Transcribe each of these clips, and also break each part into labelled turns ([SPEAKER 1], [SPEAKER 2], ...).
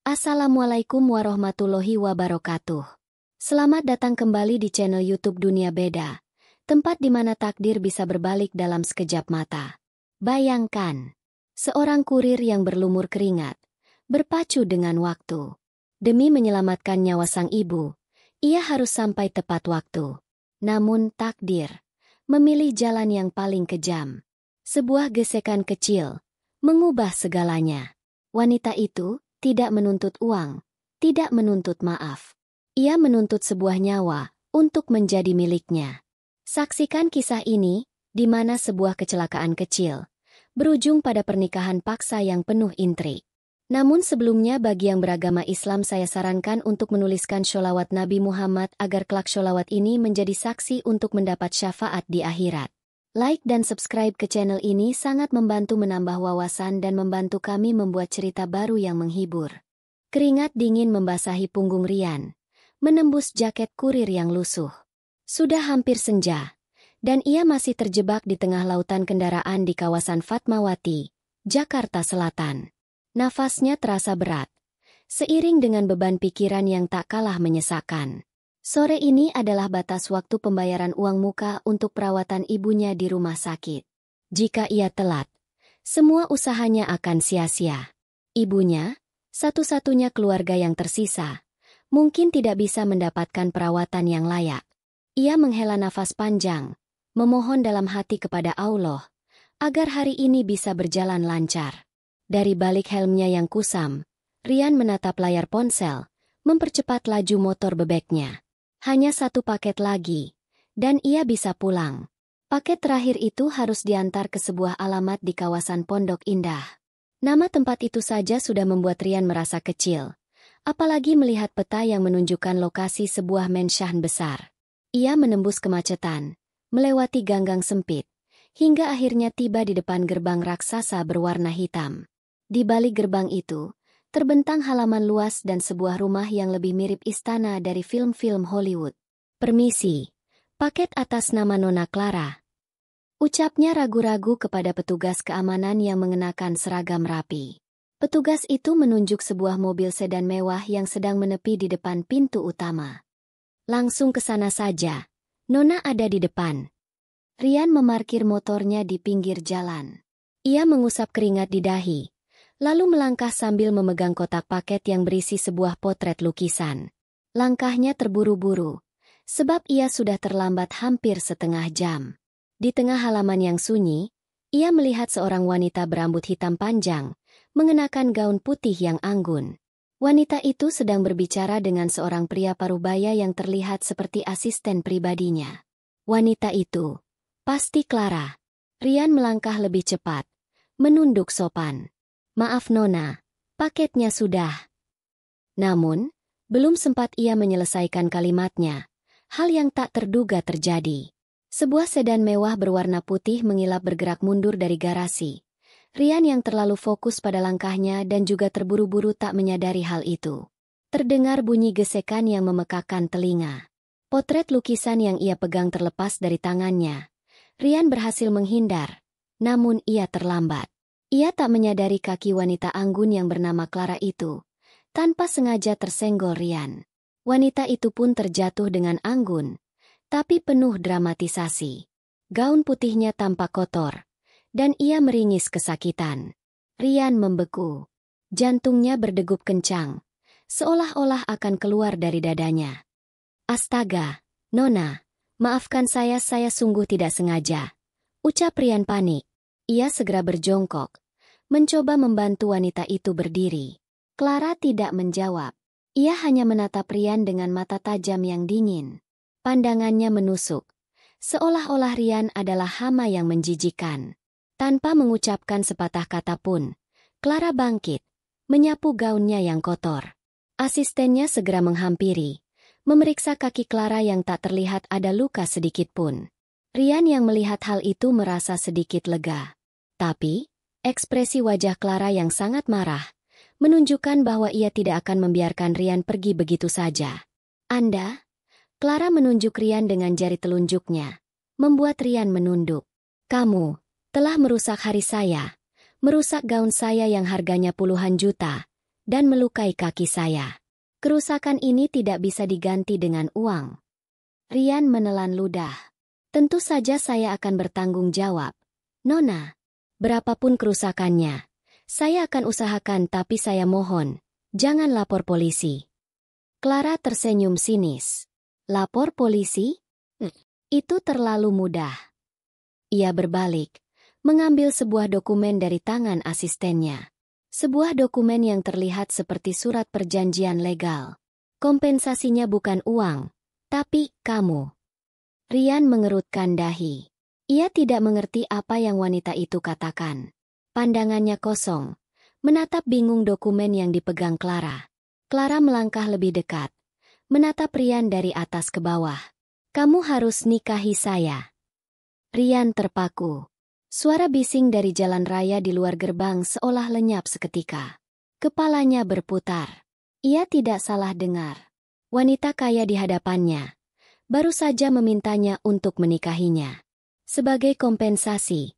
[SPEAKER 1] Assalamualaikum warahmatullahi wabarakatuh. Selamat datang kembali di channel YouTube Dunia Beda, tempat di mana takdir bisa berbalik dalam sekejap mata. Bayangkan, seorang kurir yang berlumur keringat, berpacu dengan waktu. Demi menyelamatkan nyawa sang ibu, ia harus sampai tepat waktu. Namun takdir memilih jalan yang paling kejam. Sebuah gesekan kecil mengubah segalanya. Wanita itu tidak menuntut uang, tidak menuntut maaf. Ia menuntut sebuah nyawa untuk menjadi miliknya. Saksikan kisah ini, di mana sebuah kecelakaan kecil berujung pada pernikahan paksa yang penuh intrik. Namun sebelumnya bagi yang beragama Islam saya sarankan untuk menuliskan sholawat Nabi Muhammad agar kelak sholawat ini menjadi saksi untuk mendapat syafaat di akhirat. Like dan subscribe ke channel ini sangat membantu menambah wawasan dan membantu kami membuat cerita baru yang menghibur. Keringat dingin membasahi punggung Rian, menembus jaket kurir yang lusuh. Sudah hampir senja, dan ia masih terjebak di tengah lautan kendaraan di kawasan Fatmawati, Jakarta Selatan. Nafasnya terasa berat, seiring dengan beban pikiran yang tak kalah menyesakan. Sore ini adalah batas waktu pembayaran uang muka untuk perawatan ibunya di rumah sakit. Jika ia telat, semua usahanya akan sia-sia. Ibunya, satu-satunya keluarga yang tersisa, mungkin tidak bisa mendapatkan perawatan yang layak. Ia menghela nafas panjang, memohon dalam hati kepada Allah, agar hari ini bisa berjalan lancar. Dari balik helmnya yang kusam, Rian menatap layar ponsel, mempercepat laju motor bebeknya. Hanya satu paket lagi, dan ia bisa pulang. Paket terakhir itu harus diantar ke sebuah alamat di kawasan Pondok Indah. Nama tempat itu saja sudah membuat Rian merasa kecil, apalagi melihat peta yang menunjukkan lokasi sebuah mensyahan besar. Ia menembus kemacetan, melewati ganggang sempit, hingga akhirnya tiba di depan gerbang raksasa berwarna hitam. Di balik gerbang itu, terbentang halaman luas dan sebuah rumah yang lebih mirip istana dari film-film Hollywood. "Permisi, paket atas nama Nona Clara," ucapnya ragu-ragu kepada petugas keamanan yang mengenakan seragam rapi. Petugas itu menunjuk sebuah mobil sedan mewah yang sedang menepi di depan pintu utama. "Langsung ke sana saja, Nona ada di depan." Rian memarkir motornya di pinggir jalan. Ia mengusap keringat di dahi, lalu melangkah sambil memegang kotak paket yang berisi sebuah potret lukisan. Langkahnya terburu-buru, sebab ia sudah terlambat hampir setengah jam. Di tengah halaman yang sunyi, ia melihat seorang wanita berambut hitam panjang, mengenakan gaun putih yang anggun. Wanita itu sedang berbicara dengan seorang pria parubaya yang terlihat seperti asisten pribadinya. Wanita itu pasti Clara. Rian melangkah lebih cepat, menunduk sopan. "Maaf Nona, paketnya sudah." Namun, belum sempat ia menyelesaikan kalimatnya, hal yang tak terduga terjadi. Sebuah sedan mewah berwarna putih mengilap bergerak mundur dari garasi. Rian yang terlalu fokus pada langkahnya dan juga terburu-buru tak menyadari hal itu. Terdengar bunyi gesekan yang memekakan telinga. Potret lukisan yang ia pegang terlepas dari tangannya. Rian berhasil menghindar, namun ia terlambat. Ia tak menyadari kaki wanita anggun yang bernama Clara itu tanpa sengaja tersenggol Rian. Wanita itu pun terjatuh dengan anggun, tapi penuh dramatisasi. Gaun putihnya tampak kotor, dan ia meringis kesakitan. Rian membeku. Jantungnya berdegup kencang, seolah-olah akan keluar dari dadanya. "Astaga, Nona, maafkan saya sungguh tidak sengaja," ucap Rian panik. Ia segera berjongkok, mencoba membantu wanita itu berdiri. Clara tidak menjawab. Ia hanya menatap Rian dengan mata tajam yang dingin. Pandangannya menusuk, seolah-olah Rian adalah hama yang menjijikan. Tanpa mengucapkan sepatah kata pun, Clara bangkit, menyapu gaunnya yang kotor. Asistennya segera menghampiri, memeriksa kaki Clara yang tak terlihat ada luka sedikit pun. Rian yang melihat hal itu merasa sedikit lega. Tapi, ekspresi wajah Clara yang sangat marah menunjukkan bahwa ia tidak akan membiarkan Rian pergi begitu saja. "Anda?" Clara menunjuk Rian dengan jari telunjuknya, membuat Rian menunduk. "Kamu telah merusak hari saya, merusak gaun saya yang harganya puluhan juta, dan melukai kaki saya. Kerusakan ini tidak bisa diganti dengan uang. Rian menelan ludah. Tentu saja saya akan bertanggung jawab. Nona, berapapun kerusakannya, saya akan usahakan, tapi saya mohon, jangan lapor polisi. Clara tersenyum sinis. Lapor polisi? Itu terlalu mudah. Ia berbalik, mengambil sebuah dokumen dari tangan asistennya. Sebuah dokumen yang terlihat seperti surat perjanjian legal. Kompensasinya bukan uang, tapi kamu. Rian mengerutkan dahi. Ia tidak mengerti apa yang wanita itu katakan. Pandangannya kosong, menatap bingung dokumen yang dipegang Clara. Clara melangkah lebih dekat, menatap Rian dari atas ke bawah. Kamu harus nikahi saya. Rian terpaku. Suara bising dari jalan raya di luar gerbang seolah lenyap seketika. Kepalanya berputar. Ia tidak salah dengar. Wanita kaya di hadapannya baru saja memintanya untuk menikahinya. Sebagai kompensasi,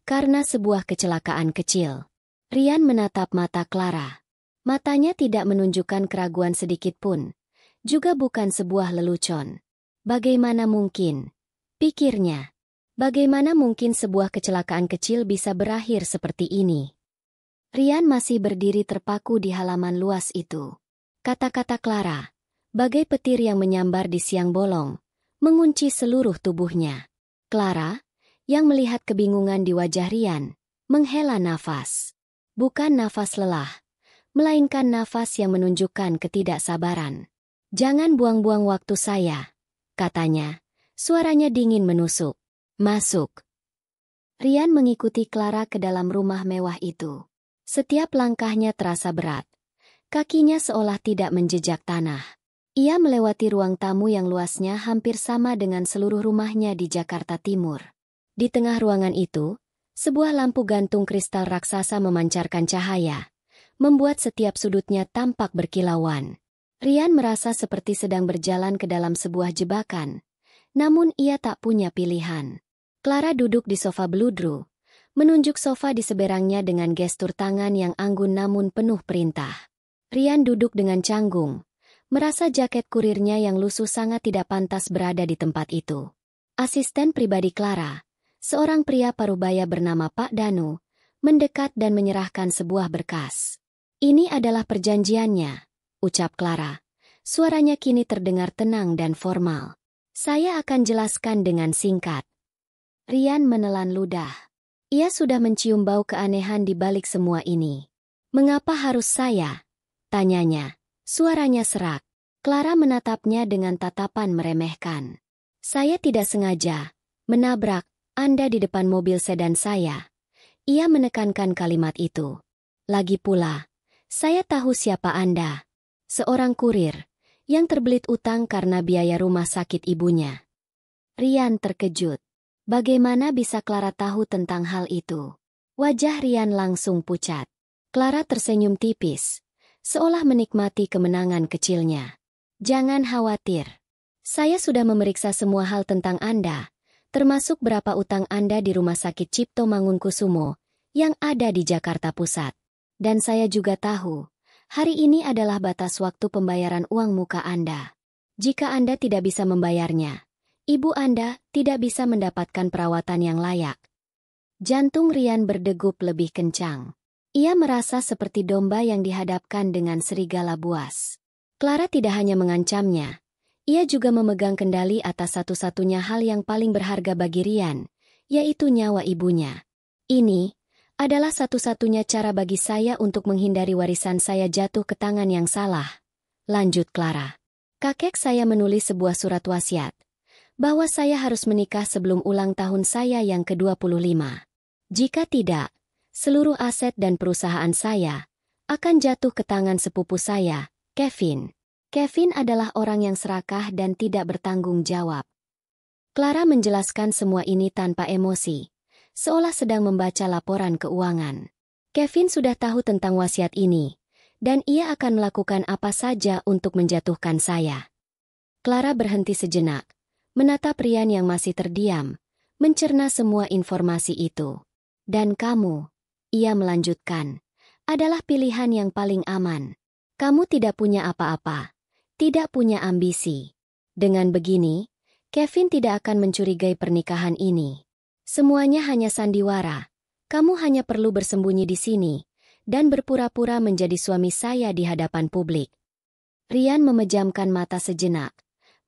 [SPEAKER 1] karena sebuah kecelakaan kecil. Rian menatap mata Clara. Matanya tidak menunjukkan keraguan sedikit pun. Juga bukan sebuah lelucon. Bagaimana mungkin? Pikirnya. Bagaimana mungkin sebuah kecelakaan kecil bisa berakhir seperti ini? Rian masih berdiri terpaku di halaman luas itu. Kata-kata Clara, bagai petir yang menyambar di siang bolong, mengunci seluruh tubuhnya. Clara, yang melihat kebingungan di wajah Rian, menghela nafas. Bukan nafas lelah, melainkan nafas yang menunjukkan ketidaksabaran. Jangan buang-buang waktu saya, katanya. Suaranya dingin menusuk. Masuk. Rian mengikuti Clara ke dalam rumah mewah itu. Setiap langkahnya terasa berat. Kakinya seolah tidak menjejak tanah. Ia melewati ruang tamu yang luasnya hampir sama dengan seluruh rumahnya di Jakarta Timur. Di tengah ruangan itu, sebuah lampu gantung kristal raksasa memancarkan cahaya, membuat setiap sudutnya tampak berkilauan. Rian merasa seperti sedang berjalan ke dalam sebuah jebakan, namun ia tak punya pilihan. Clara duduk di sofa beludru, menunjuk sofa di seberangnya dengan gestur tangan yang anggun namun penuh perintah. Rian duduk dengan canggung, merasa jaket kurirnya yang lusuh sangat tidak pantas berada di tempat itu. Asisten pribadi Clara, seorang pria parubaya bernama Pak Danu, mendekat dan menyerahkan sebuah berkas. Ini adalah perjanjiannya, ucap Clara. Suaranya kini terdengar tenang dan formal. Saya akan jelaskan dengan singkat. Rian menelan ludah. Ia sudah mencium bau keanehan di balik semua ini. Mengapa harus saya? Tanyanya. Suaranya serak. Clara menatapnya dengan tatapan meremehkan. Saya tidak sengaja menabrak Anda di depan mobil sedan saya. Ia menekankan kalimat itu. Lagi pula, saya tahu siapa Anda. Seorang kurir yang terbelit utang karena biaya rumah sakit ibunya. Rian terkejut. Bagaimana bisa Clara tahu tentang hal itu? Wajah Rian langsung pucat. Clara tersenyum tipis, seolah menikmati kemenangan kecilnya. Jangan khawatir. Saya sudah memeriksa semua hal tentang Anda, termasuk berapa utang Anda di Rumah Sakit Cipto Mangunkusumo yang ada di Jakarta Pusat. Dan saya juga tahu, hari ini adalah batas waktu pembayaran uang muka Anda. Jika Anda tidak bisa membayarnya, ibu Anda tidak bisa mendapatkan perawatan yang layak. Jantung Rian berdegup lebih kencang. Ia merasa seperti domba yang dihadapkan dengan serigala buas. Clara tidak hanya mengancamnya, ia juga memegang kendali atas satu-satunya hal yang paling berharga bagi Rian, yaitu nyawa ibunya. Ini adalah satu-satunya cara bagi saya untuk menghindari warisan saya jatuh ke tangan yang salah, lanjut Clara. Kakek saya menulis sebuah surat wasiat, bahwa saya harus menikah sebelum ulang tahun saya yang ke-25. Jika tidak, seluruh aset dan perusahaan saya akan jatuh ke tangan sepupu saya, Kevin. Kevin adalah orang yang serakah dan tidak bertanggung jawab. Clara menjelaskan semua ini tanpa emosi, seolah sedang membaca laporan keuangan. Kevin sudah tahu tentang wasiat ini, dan ia akan melakukan apa saja untuk menjatuhkan saya. Clara berhenti sejenak, menatap Rian yang masih terdiam, mencerna semua informasi itu. Dan kamu, ia melanjutkan, adalah pilihan yang paling aman. Kamu tidak punya apa-apa, tidak punya ambisi. Dengan begini, Kevin tidak akan mencurigai pernikahan ini. Semuanya hanya sandiwara. Kamu hanya perlu bersembunyi di sini dan berpura-pura menjadi suami saya di hadapan publik. Rian memejamkan mata sejenak,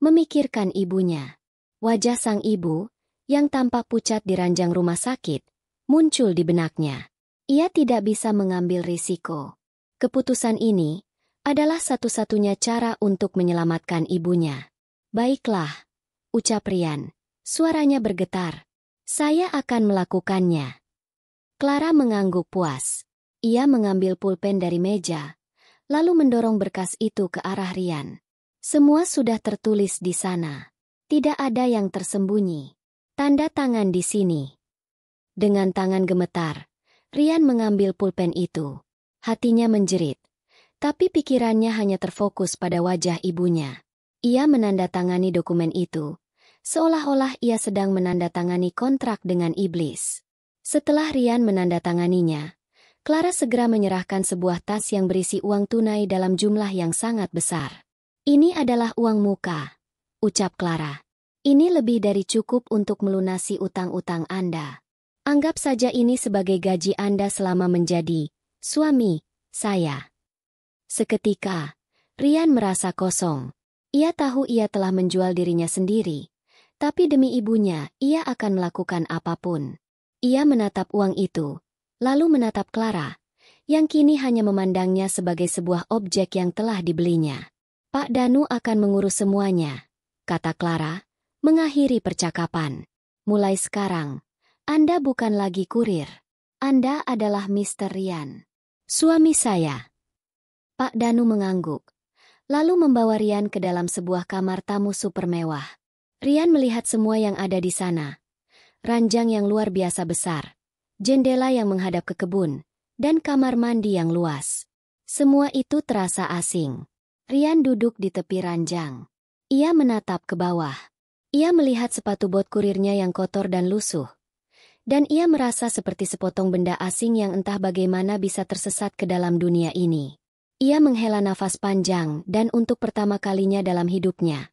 [SPEAKER 1] memikirkan ibunya. Wajah sang ibu, yang tampak pucat di ranjang rumah sakit, muncul di benaknya. Ia tidak bisa mengambil risiko. Keputusan ini adalah satu-satunya cara untuk menyelamatkan ibunya. Baiklah, ucap Rian. Suaranya bergetar. Saya akan melakukannya. Clara mengangguk puas. Ia mengambil pulpen dari meja, lalu mendorong berkas itu ke arah Rian. Semua sudah tertulis di sana. Tidak ada yang tersembunyi. Tanda tangan di sini. Dengan tangan gemetar, Rian mengambil pulpen itu. Hatinya menjerit, tapi pikirannya hanya terfokus pada wajah ibunya. Ia menandatangani dokumen itu, seolah-olah ia sedang menandatangani kontrak dengan iblis. Setelah Rian menandatanganinya, Clara segera menyerahkan sebuah tas yang berisi uang tunai dalam jumlah yang sangat besar. Ini adalah uang muka, ucap Clara. Ini lebih dari cukup untuk melunasi utang-utang Anda. Anggap saja ini sebagai gaji Anda selama menjadi suami saya. Seketika, Rian merasa kosong. Ia tahu ia telah menjual dirinya sendiri, tapi demi ibunya, ia akan melakukan apapun. Ia menatap uang itu, lalu menatap Clara, yang kini hanya memandangnya sebagai sebuah objek yang telah dibelinya. Pak Danu akan mengurus semuanya, kata Clara, mengakhiri percakapan. Mulai sekarang, Anda bukan lagi kurir. Anda adalah Mr. Rian. Suami saya. Pak Danu mengangguk, lalu membawa Rian ke dalam sebuah kamar tamu super mewah. Rian melihat semua yang ada di sana. Ranjang yang luar biasa besar, jendela yang menghadap ke kebun, dan kamar mandi yang luas. Semua itu terasa asing. Rian duduk di tepi ranjang. Ia menatap ke bawah. Ia melihat sepatu bot kurirnya yang kotor dan lusuh. Dan ia merasa seperti sepotong benda asing yang entah bagaimana bisa tersesat ke dalam dunia ini. Ia menghela nafas panjang dan untuk pertama kalinya dalam hidupnya,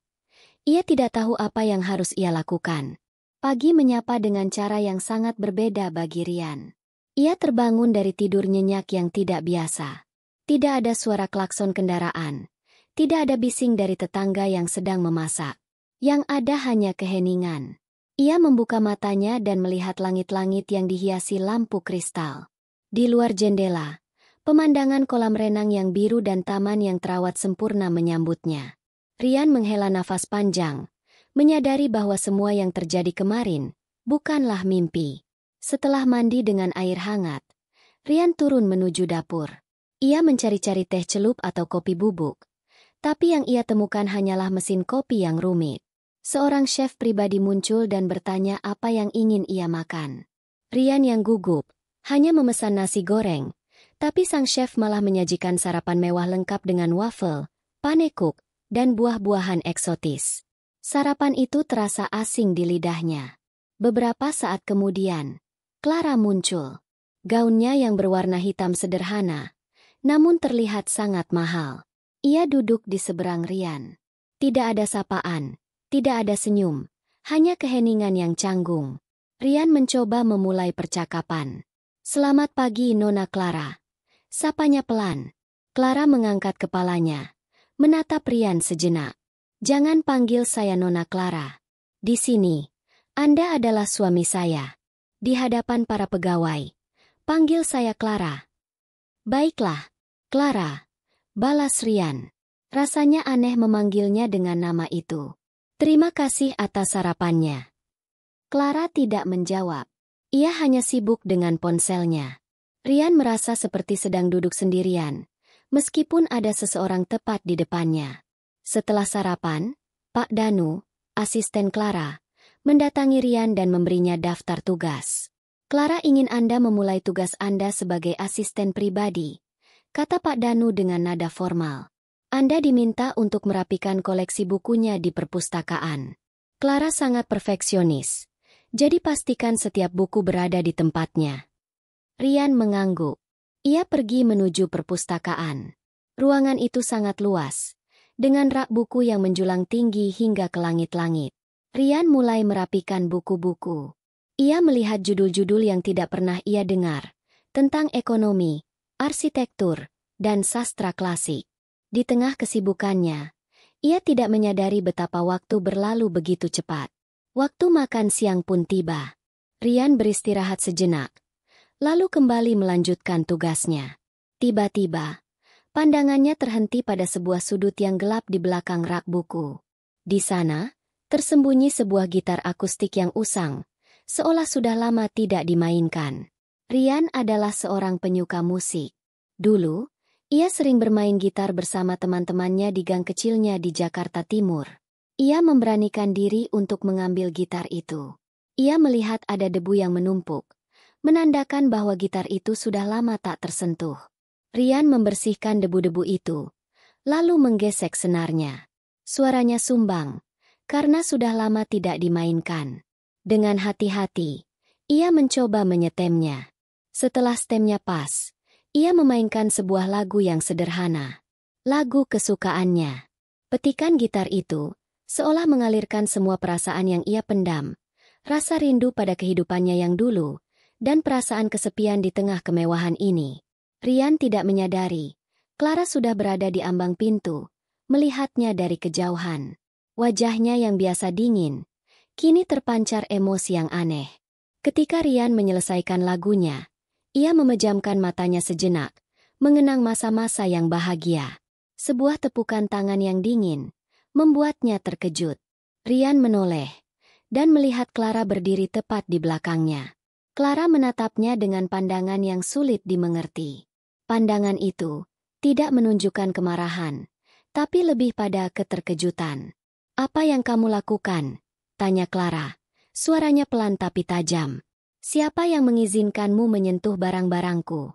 [SPEAKER 1] ia tidak tahu apa yang harus ia lakukan. Pagi menyapa dengan cara yang sangat berbeda bagi Rian. Ia terbangun dari tidur nyenyak yang tidak biasa. Tidak ada suara klakson kendaraan. Tidak ada bising dari tetangga yang sedang memasak. Yang ada hanya keheningan. Ia membuka matanya dan melihat langit-langit yang dihiasi lampu kristal. Di luar jendela, pemandangan kolam renang yang biru dan taman yang terawat sempurna menyambutnya. Rian menghela nafas panjang, menyadari bahwa semua yang terjadi kemarin bukanlah mimpi. Setelah mandi dengan air hangat, Rian turun menuju dapur. Ia mencari-cari teh celup atau kopi bubuk, tapi yang ia temukan hanyalah mesin kopi yang rumit. Seorang chef pribadi muncul dan bertanya apa yang ingin ia makan. Rian yang gugup hanya memesan nasi goreng, tapi sang chef malah menyajikan sarapan mewah lengkap dengan waffle, panekuk, dan buah-buahan eksotis. Sarapan itu terasa asing di lidahnya. Beberapa saat kemudian, Clara muncul. Gaunnya yang berwarna hitam sederhana, namun terlihat sangat mahal. Ia duduk di seberang Rian. Tidak ada sapaan, tidak ada senyum, hanya keheningan yang canggung. Rian mencoba memulai percakapan. Selamat pagi Nona Clara. Sapanya pelan. Clara mengangkat kepalanya, menatap Rian sejenak. Jangan panggil saya Nona Clara. Di sini, Anda adalah suami saya. Di hadapan para pegawai, panggil saya Clara. Baiklah, Clara, balas Rian. Rasanya aneh memanggilnya dengan nama itu. Terima kasih atas sarapannya. Clara tidak menjawab. Ia hanya sibuk dengan ponselnya. Rian merasa seperti sedang duduk sendirian, meskipun ada seseorang tepat di depannya. Setelah sarapan, Pak Danu, asisten Clara, mendatangi Rian dan memberinya daftar tugas. Clara ingin Anda memulai tugas Anda sebagai asisten pribadi, kata Pak Danu dengan nada formal. Anda diminta untuk merapikan koleksi bukunya di perpustakaan. Clara sangat perfeksionis, jadi pastikan setiap buku berada di tempatnya. Rian mengangguk. Ia pergi menuju perpustakaan. Ruangan itu sangat luas, dengan rak buku yang menjulang tinggi hingga ke langit-langit. Rian mulai merapikan buku-buku. Ia melihat judul-judul yang tidak pernah ia dengar, tentang ekonomi, arsitektur, dan sastra klasik. Di tengah kesibukannya, ia tidak menyadari betapa waktu berlalu begitu cepat. Waktu makan siang pun tiba. Rian beristirahat sejenak, lalu kembali melanjutkan tugasnya. Tiba-tiba, pandangannya terhenti pada sebuah sudut yang gelap di belakang rak buku. Di sana, tersembunyi sebuah gitar akustik yang usang, seolah sudah lama tidak dimainkan. Rian adalah seorang penyuka musik. Dulu, ia sering bermain gitar bersama teman-temannya di gang kecilnya di Jakarta Timur. Ia memberanikan diri untuk mengambil gitar itu. Ia melihat ada debu yang menumpuk, menandakan bahwa gitar itu sudah lama tak tersentuh. Rian membersihkan debu-debu itu, lalu menggesek senarnya. Suaranya sumbang, karena sudah lama tidak dimainkan. Dengan hati-hati, ia mencoba menyetemnya. Setelah stemnya pas, ia memainkan sebuah lagu yang sederhana. Lagu kesukaannya. Petikan gitar itu seolah mengalirkan semua perasaan yang ia pendam, rasa rindu pada kehidupannya yang dulu, dan perasaan kesepian di tengah kemewahan ini. Rian tidak menyadari, Clara sudah berada di ambang pintu, melihatnya dari kejauhan. Wajahnya yang biasa dingin, kini terpancar emosi yang aneh. Ketika Rian menyelesaikan lagunya, ia memejamkan matanya sejenak, mengenang masa-masa yang bahagia. Sebuah tepukan tangan yang dingin membuatnya terkejut. Rian menoleh dan melihat Clara berdiri tepat di belakangnya. Clara menatapnya dengan pandangan yang sulit dimengerti. Pandangan itu tidak menunjukkan kemarahan, tapi lebih pada keterkejutan. "Apa yang kamu lakukan?" tanya Clara. Suaranya pelan tapi tajam. "Siapa yang mengizinkanmu menyentuh barang-barangku?"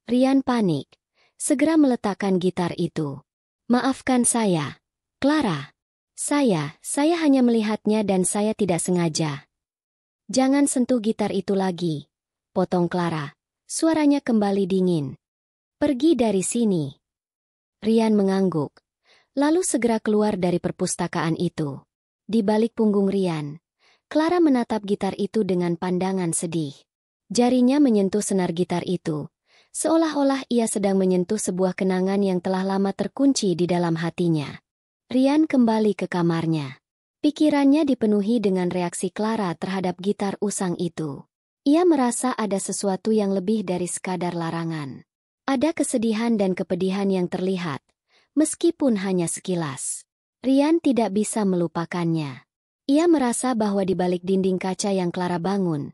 [SPEAKER 1] Rian panik, segera meletakkan gitar itu. "Maafkan saya, Clara. Saya hanya melihatnya dan saya tidak sengaja." "Jangan sentuh gitar itu lagi," potong Clara. Suaranya kembali dingin. "Pergi dari sini." Rian mengangguk, lalu segera keluar dari perpustakaan itu. Di balik punggung Rian, Clara menatap gitar itu dengan pandangan sedih. Jarinya menyentuh senar gitar itu, seolah-olah ia sedang menyentuh sebuah kenangan yang telah lama terkunci di dalam hatinya. Rian kembali ke kamarnya. Pikirannya dipenuhi dengan reaksi Clara terhadap gitar usang itu. Ia merasa ada sesuatu yang lebih dari sekadar larangan. Ada kesedihan dan kepedihan yang terlihat, meskipun hanya sekilas. Rian tidak bisa melupakannya. Ia merasa bahwa di balik dinding kaca yang Clara bangun,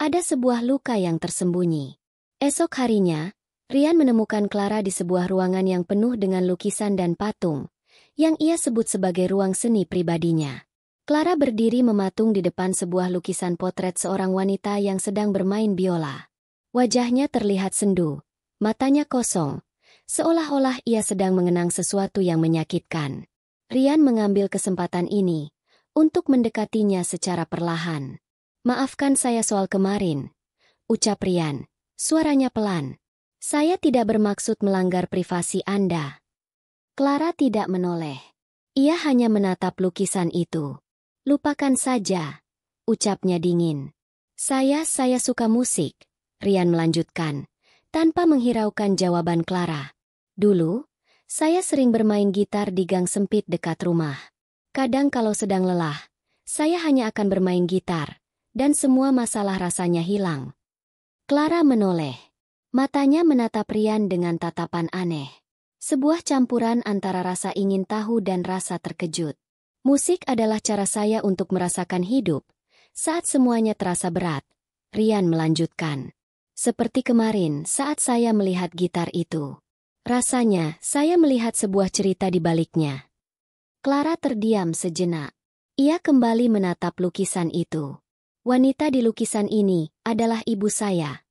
[SPEAKER 1] ada sebuah luka yang tersembunyi. Esok harinya, Rian menemukan Clara di sebuah ruangan yang penuh dengan lukisan dan patung, yang ia sebut sebagai ruang seni pribadinya. Clara berdiri mematung di depan sebuah lukisan potret seorang wanita yang sedang bermain biola. Wajahnya terlihat sendu, matanya kosong, seolah-olah ia sedang mengenang sesuatu yang menyakitkan. Rian mengambil kesempatan ini untuk mendekatinya secara perlahan. "Maafkan saya soal kemarin," ucap Rian, suaranya pelan. "Saya tidak bermaksud melanggar privasi Anda." Clara tidak menoleh. Ia hanya menatap lukisan itu. "Lupakan saja," ucapnya dingin. Saya suka musik," Rian melanjutkan, tanpa menghiraukan jawaban Clara. "Dulu, saya sering bermain gitar di gang sempit dekat rumah. Kadang kalau sedang lelah, saya hanya akan bermain gitar, dan semua masalah rasanya hilang." Clara menoleh. Matanya menatap Rian dengan tatapan aneh. Sebuah campuran antara rasa ingin tahu dan rasa terkejut. "Musik adalah cara saya untuk merasakan hidup saat semuanya terasa berat," Rian melanjutkan. "Seperti kemarin saat saya melihat gitar itu. Rasanya saya melihat sebuah cerita di baliknya." Clara terdiam sejenak. Ia kembali menatap lukisan itu. "Wanita di lukisan ini adalah ibu saya,"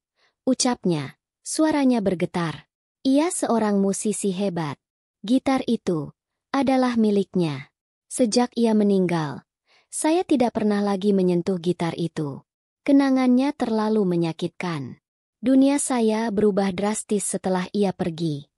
[SPEAKER 1] ucapnya, suaranya bergetar. "Ia seorang musisi hebat. Gitar itu adalah miliknya. Sejak ia meninggal, saya tidak pernah lagi menyentuh gitar itu. Kenangannya terlalu menyakitkan." Dunia saya berubah drastis setelah ia pergi.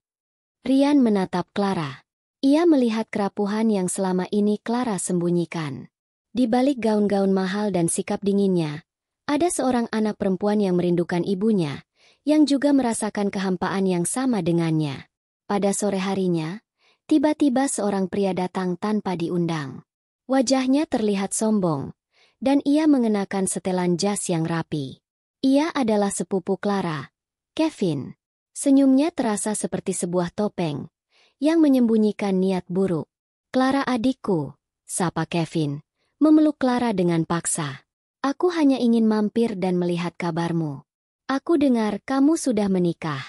[SPEAKER 1] Ryan menatap Clara. Ia melihat kerapuhan yang selama ini Clara sembunyikan. Di balik gaun-gaun mahal dan sikap dinginnya, ada seorang anak perempuan yang merindukan ibunya, yang juga merasakan kehampaan yang sama dengannya. Pada sore harinya, tiba-tiba seorang pria datang tanpa diundang. Wajahnya terlihat sombong, dan ia mengenakan setelan jas yang rapi. Ia adalah sepupu Clara, Kevin. Senyumnya terasa seperti sebuah topeng, yang menyembunyikan niat buruk. Clara adikku, sapa Kevin, memeluk Clara dengan paksa. Aku hanya ingin mampir dan melihat kabarmu. Aku dengar kamu sudah menikah.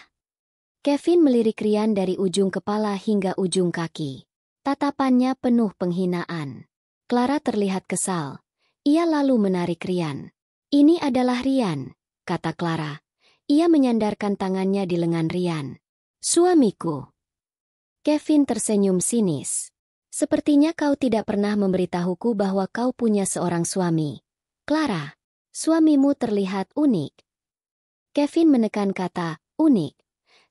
[SPEAKER 1] Kevin melirik Ryan dari ujung kepala hingga ujung kaki. Tatapannya penuh penghinaan. Clara terlihat kesal. Ia lalu menarik Ryan. Ini adalah Ryan, kata Clara. Ia menyandarkan tangannya di lengan Ryan. Suamiku. Kevin tersenyum sinis. Sepertinya kau tidak pernah memberitahuku bahwa kau punya seorang suami. Clara, suamimu terlihat unik. Kevin menekan kata, unik.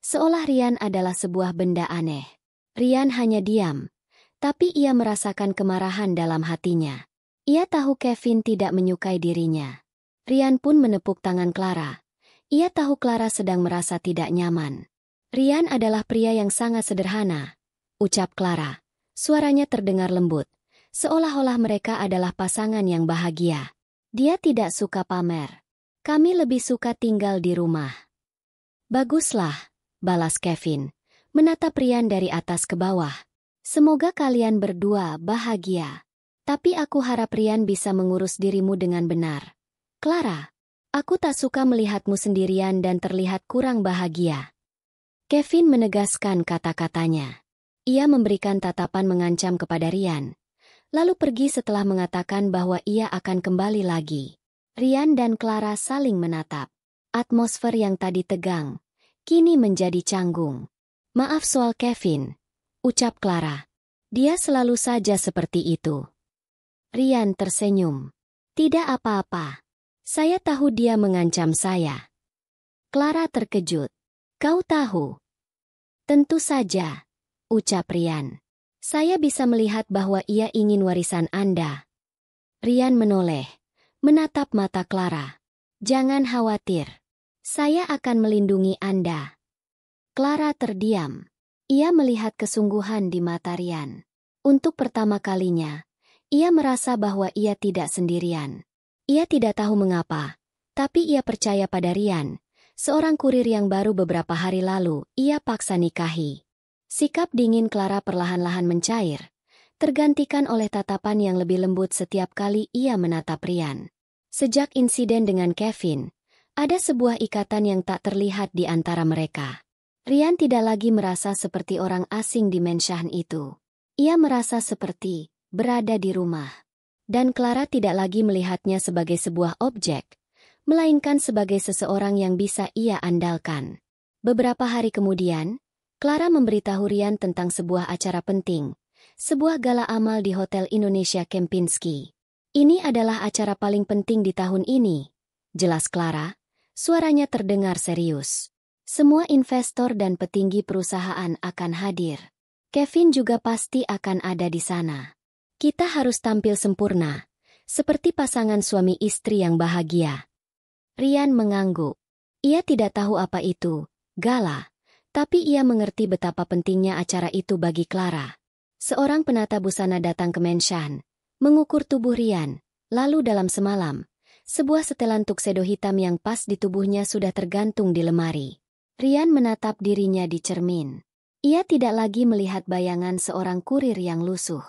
[SPEAKER 1] Seolah Ryan adalah sebuah benda aneh. Ryan hanya diam, tapi ia merasakan kemarahan dalam hatinya. Ia tahu Kevin tidak menyukai dirinya. Ryan pun menepuk tangan Clara. Ia tahu Clara sedang merasa tidak nyaman. Ryan adalah pria yang sangat sederhana, ucap Clara. Suaranya terdengar lembut, seolah-olah mereka adalah pasangan yang bahagia. Dia tidak suka pamer. Kami lebih suka tinggal di rumah. Baguslah, balas Kevin, menatap Ryan dari atas ke bawah. Semoga kalian berdua bahagia. Tapi aku harap Ryan bisa mengurus dirimu dengan benar. Clara, aku tak suka melihatmu sendirian dan terlihat kurang bahagia. Kevin menegaskan kata-katanya. Ia memberikan tatapan mengancam kepada Ryan, lalu pergi setelah mengatakan bahwa ia akan kembali lagi. Ryan dan Clara saling menatap. Atmosfer yang tadi tegang, kini menjadi canggung. Maaf soal Kevin, ucap Clara. Dia selalu saja seperti itu. Ryan tersenyum. Tidak apa-apa. Saya tahu dia mengancam saya. Clara terkejut. Kau tahu? Tentu saja, ucap Ryan. Saya bisa melihat bahwa ia ingin warisan Anda. Ryan menoleh, menatap mata Clara. Jangan khawatir. Saya akan melindungi Anda. Clara terdiam. Ia melihat kesungguhan di mata Ryan. Untuk pertama kalinya, ia merasa bahwa ia tidak sendirian. Ia tidak tahu mengapa, tapi ia percaya pada Ryan, seorang kurir yang baru beberapa hari lalu ia paksa nikahi. Sikap dingin Clara perlahan-lahan mencair, tergantikan oleh tatapan yang lebih lembut setiap kali ia menatap Ryan. Sejak insiden dengan Kevin, ada sebuah ikatan yang tak terlihat di antara mereka. Ryan tidak lagi merasa seperti orang asing di Mansion itu. Ia merasa seperti berada di rumah. Dan Clara tidak lagi melihatnya sebagai sebuah objek, melainkan sebagai seseorang yang bisa ia andalkan. Beberapa hari kemudian, Clara memberitahu Ryan tentang sebuah acara penting, sebuah gala amal di Hotel Indonesia Kempinski. Ini adalah acara paling penting di tahun ini, jelas Clara, suaranya terdengar serius. Semua investor dan petinggi perusahaan akan hadir. Kevin juga pasti akan ada di sana. Kita harus tampil sempurna, seperti pasangan suami istri yang bahagia. Ryan mengangguk. Ia tidak tahu apa itu, gala. Tapi ia mengerti betapa pentingnya acara itu bagi Clara. Seorang penata busana datang ke Mansion, mengukur tubuh Ryan, lalu dalam semalam, sebuah setelan tuxedo hitam yang pas di tubuhnya sudah tergantung di lemari. Ryan menatap dirinya di cermin. Ia tidak lagi melihat bayangan seorang kurir yang lusuh.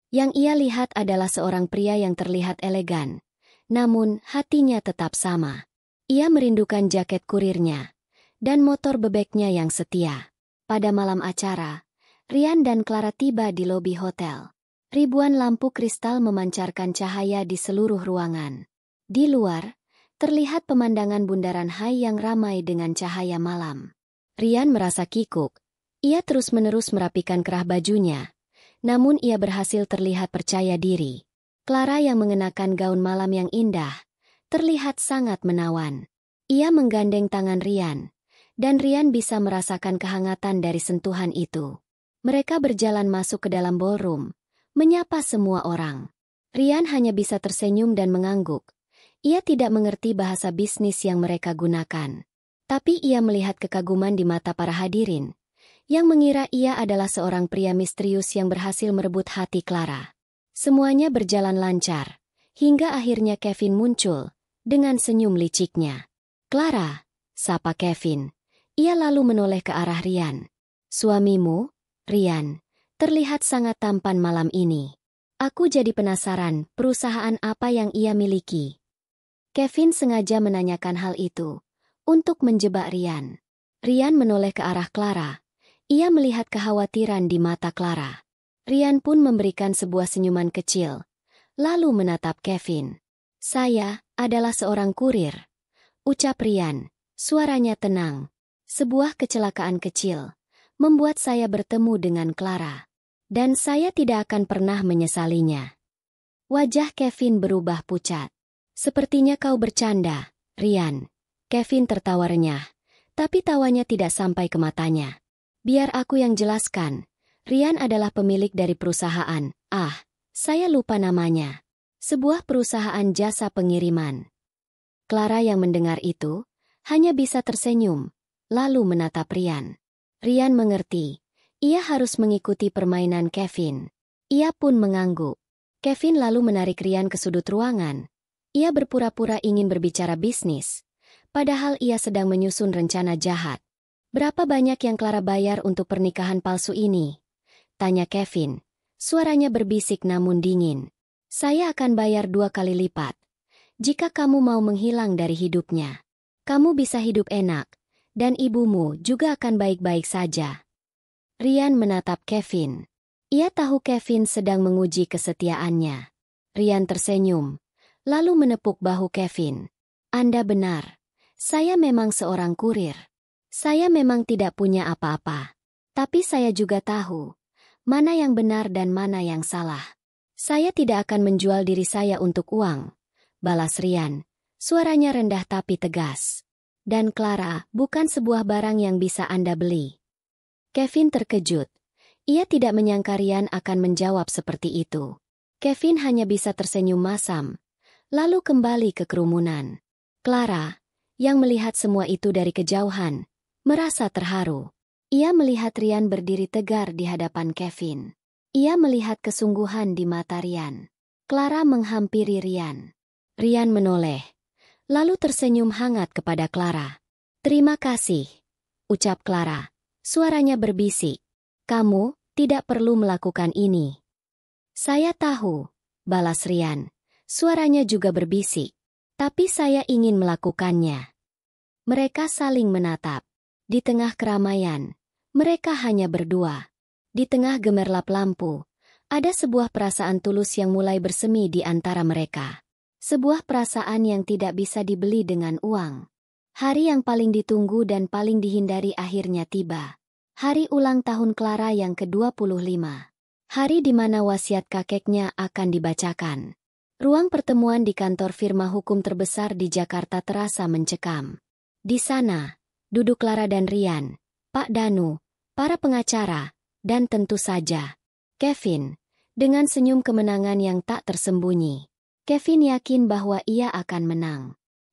[SPEAKER 1] Yang ia lihat adalah seorang pria yang terlihat elegan, namun hatinya tetap sama. Ia merindukan jaket kurirnya dan motor bebeknya yang setia. Pada malam acara, Ryan dan Clara tiba di lobi hotel. Ribuan lampu kristal memancarkan cahaya di seluruh ruangan. Di luar, terlihat pemandangan bundaran Hai yang ramai dengan cahaya malam. Ryan merasa kikuk. Ia terus-menerus merapikan kerah bajunya. Namun ia berhasil terlihat percaya diri. Clara yang mengenakan gaun malam yang indah, terlihat sangat menawan. Ia menggandeng tangan Rian, dan Rian bisa merasakan kehangatan dari sentuhan itu. Mereka berjalan masuk ke dalam ballroom, menyapa semua orang. Rian hanya bisa tersenyum dan mengangguk. Ia tidak mengerti bahasa bisnis yang mereka gunakan. Tapi ia melihat kekaguman di mata para hadirin, yang mengira ia adalah seorang pria misterius yang berhasil merebut hati Clara. Semuanya berjalan lancar, hingga akhirnya Kevin muncul, dengan senyum liciknya. "Clara," sapa Kevin. Ia lalu menoleh ke arah Rian. "Suamimu, Rian, terlihat sangat tampan malam ini. Aku jadi penasaran perusahaan apa yang ia miliki." Kevin sengaja menanyakan hal itu, untuk menjebak Rian. Rian menoleh ke arah Clara. Ia melihat kekhawatiran di mata Clara. Rian pun memberikan sebuah senyuman kecil, lalu menatap Kevin. "Saya adalah seorang kurir," ucap Rian, suaranya tenang. "Sebuah kecelakaan kecil membuat saya bertemu dengan Clara, dan saya tidak akan pernah menyesalinya." Wajah Kevin berubah pucat. "Sepertinya kau bercanda, Rian." Kevin tertawa renyah, tapi tawanya tidak sampai ke matanya. "Biar aku yang jelaskan. Rian adalah pemilik dari perusahaan, saya lupa namanya. Sebuah perusahaan jasa pengiriman." Clara yang mendengar itu, hanya bisa tersenyum, lalu menatap Rian. Rian mengerti, ia harus mengikuti permainan Kevin. Ia pun mengangguk. Kevin lalu menarik Rian ke sudut ruangan. Ia berpura-pura ingin berbicara bisnis, padahal ia sedang menyusun rencana jahat. "Berapa banyak yang Clara bayar untuk pernikahan palsu ini?" tanya Kevin. Suaranya berbisik namun dingin. "Saya akan bayar 2 kali lipat. Jika kamu mau menghilang dari hidupnya, kamu bisa hidup enak, dan ibumu juga akan baik-baik saja." Rian menatap Kevin. Ia tahu Kevin sedang menguji kesetiaannya. Rian tersenyum, lalu menepuk bahu Kevin. "Anda benar. Saya memang seorang kurir. Saya memang tidak punya apa-apa. Tapi saya juga tahu mana yang benar dan mana yang salah. Saya tidak akan menjual diri saya untuk uang," balas Rian. Suaranya rendah tapi tegas. "Dan Clara bukan sebuah barang yang bisa Anda beli." Kevin terkejut. Ia tidak menyangka Rian akan menjawab seperti itu. Kevin hanya bisa tersenyum masam, lalu kembali ke kerumunan. Clara, yang melihat semua itu dari kejauhan, merasa terharu. Ia melihat Rian berdiri tegar di hadapan Kevin. Ia melihat kesungguhan di mata Rian. Clara menghampiri Rian. Rian menoleh, lalu tersenyum hangat kepada Clara. "Terima kasih," ucap Clara. Suaranya berbisik. "Kamu tidak perlu melakukan ini." "Saya tahu," balas Rian. Suaranya juga berbisik. "Tapi saya ingin melakukannya." Mereka saling menatap. Di tengah keramaian, mereka hanya berdua. Di tengah gemerlap lampu, ada sebuah perasaan tulus yang mulai bersemi di antara mereka. Sebuah perasaan yang tidak bisa dibeli dengan uang. Hari yang paling ditunggu dan paling dihindari akhirnya tiba. Hari ulang tahun Clara yang ke-25. Hari di mana wasiat kakeknya akan dibacakan. Ruang pertemuan di kantor firma hukum terbesar di Jakarta terasa mencekam. Di sana, duduk Clara dan Rian, Pak Danu, para pengacara, dan tentu saja Kevin, dengan senyum kemenangan yang tak tersembunyi. Kevin yakin bahwa ia akan menang.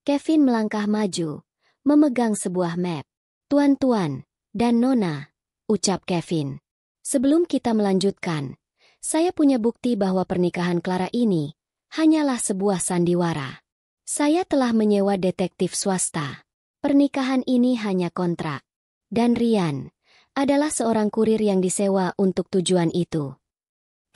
[SPEAKER 1] Kevin melangkah maju, memegang sebuah map. "Tuan-tuan dan Nona," ucap Kevin. "Sebelum kita melanjutkan, saya punya bukti bahwa pernikahan Clara ini hanyalah sebuah sandiwara. Saya telah menyewa detektif swasta. Pernikahan ini hanya kontrak. Dan Rian adalah seorang kurir yang disewa untuk tujuan itu."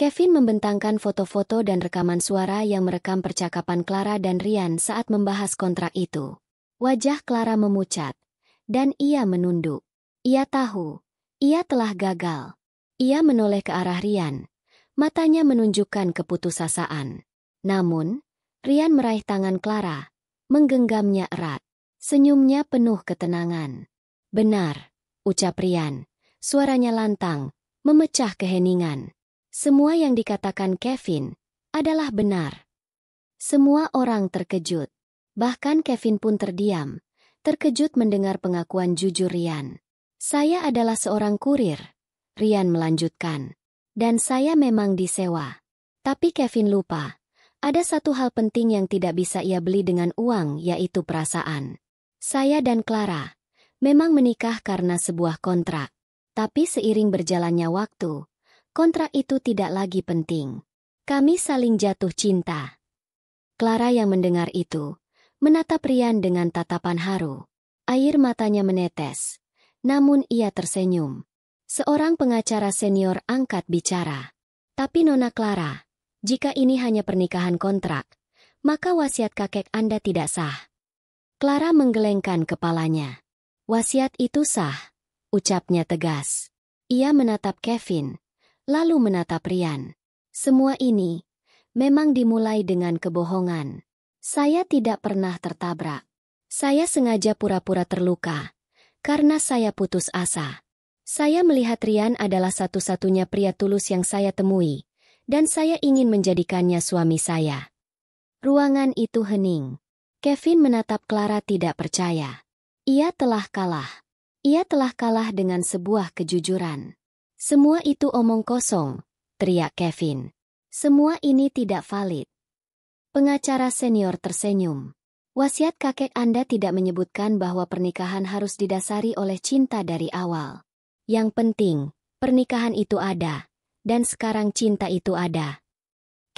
[SPEAKER 1] Kevin membentangkan foto-foto dan rekaman suara yang merekam percakapan Clara dan Rian saat membahas kontrak itu. Wajah Clara memucat, dan ia menunduk. Ia tahu ia telah gagal. Ia menoleh ke arah Rian. Matanya menunjukkan keputusasaan. Namun, Rian meraih tangan Clara, menggenggamnya erat. Senyumnya penuh ketenangan. "Benar," ucap Rian. Suaranya lantang, memecah keheningan. Semua yang dikatakan Kevin adalah benar. Semua orang terkejut. Bahkan Kevin pun terdiam, terkejut mendengar pengakuan jujur Rian. Saya adalah seorang kurir, Rian melanjutkan. Dan saya memang disewa. Tapi Kevin lupa. Ada satu hal penting yang tidak bisa ia beli dengan uang, yaitu perasaan. Saya dan Clara memang menikah karena sebuah kontrak. Tapi seiring berjalannya waktu, kontrak itu tidak lagi penting. Kami saling jatuh cinta. Clara yang mendengar itu, menatap Rian dengan tatapan haru. Air matanya menetes. Namun ia tersenyum. Seorang pengacara senior angkat bicara. Tapi Nona Clara, jika ini hanya pernikahan kontrak, maka wasiat kakek Anda tidak sah. Clara menggelengkan kepalanya. Wasiat itu sah, ucapnya tegas. Ia menatap Kevin, lalu menatap Rian. Semua ini memang dimulai dengan kebohongan. Saya tidak pernah tertabrak. Saya sengaja pura-pura terluka, karena saya putus asa. Saya melihat Rian adalah satu-satunya pria tulus yang saya temui, dan saya ingin menjadikannya suami saya. Ruangan itu hening. Kevin menatap Clara tidak percaya. Ia telah kalah. Ia telah kalah dengan sebuah kejujuran. Semua itu omong kosong, teriak Kevin. Semua ini tidak valid. Pengacara senior tersenyum. Wasiat kakek Anda tidak menyebutkan bahwa pernikahan harus didasari oleh cinta dari awal. Yang penting, pernikahan itu ada, dan sekarang cinta itu ada.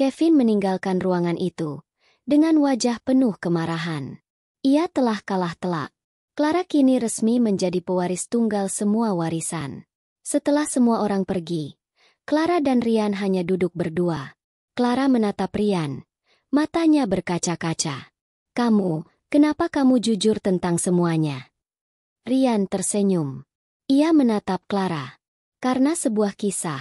[SPEAKER 1] Kevin meninggalkan ruangan itu dengan wajah penuh kemarahan. Ia telah kalah telak. Clara kini resmi menjadi pewaris tunggal semua warisan. Setelah semua orang pergi, Clara dan Rian hanya duduk berdua. Clara menatap Rian, matanya berkaca-kaca. Kenapa kamu jujur tentang semuanya? Rian tersenyum. Ia menatap Clara. Karena sebuah kisah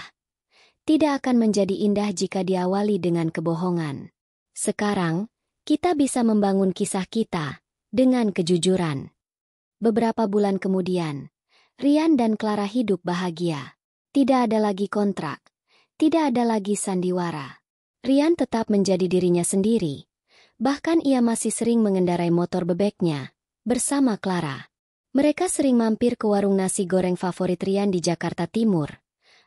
[SPEAKER 1] tidak akan menjadi indah jika diawali dengan kebohongan. Sekarang, kita bisa membangun kisah kita dengan kejujuran. Beberapa bulan kemudian, Rian dan Clara hidup bahagia. Tidak ada lagi kontrak, tidak ada lagi sandiwara. Rian tetap menjadi dirinya sendiri. Bahkan ia masih sering mengendarai motor bebeknya bersama Clara. Mereka sering mampir ke warung nasi goreng favorit Rian di Jakarta Timur,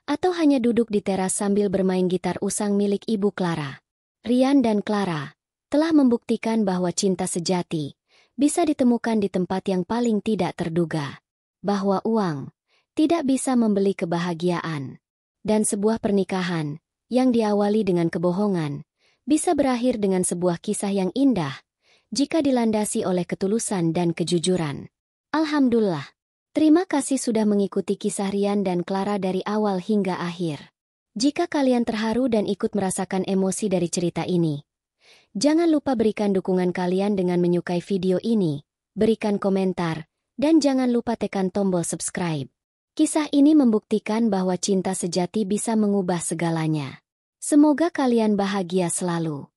[SPEAKER 1] atau hanya duduk di teras sambil bermain gitar usang milik ibu Clara. Rian dan Clara telah membuktikan bahwa cinta sejati bisa ditemukan di tempat yang paling tidak terduga. Bahwa uang tidak bisa membeli kebahagiaan. Dan sebuah pernikahan yang diawali dengan kebohongan bisa berakhir dengan sebuah kisah yang indah jika dilandasi oleh ketulusan dan kejujuran. Alhamdulillah. Terima kasih sudah mengikuti kisah Rian dan Clara dari awal hingga akhir. Jika kalian terharu dan ikut merasakan emosi dari cerita ini, jangan lupa berikan dukungan kalian dengan menyukai video ini, berikan komentar, dan jangan lupa tekan tombol subscribe. Kisah ini membuktikan bahwa cinta sejati bisa mengubah segalanya. Semoga kalian bahagia selalu.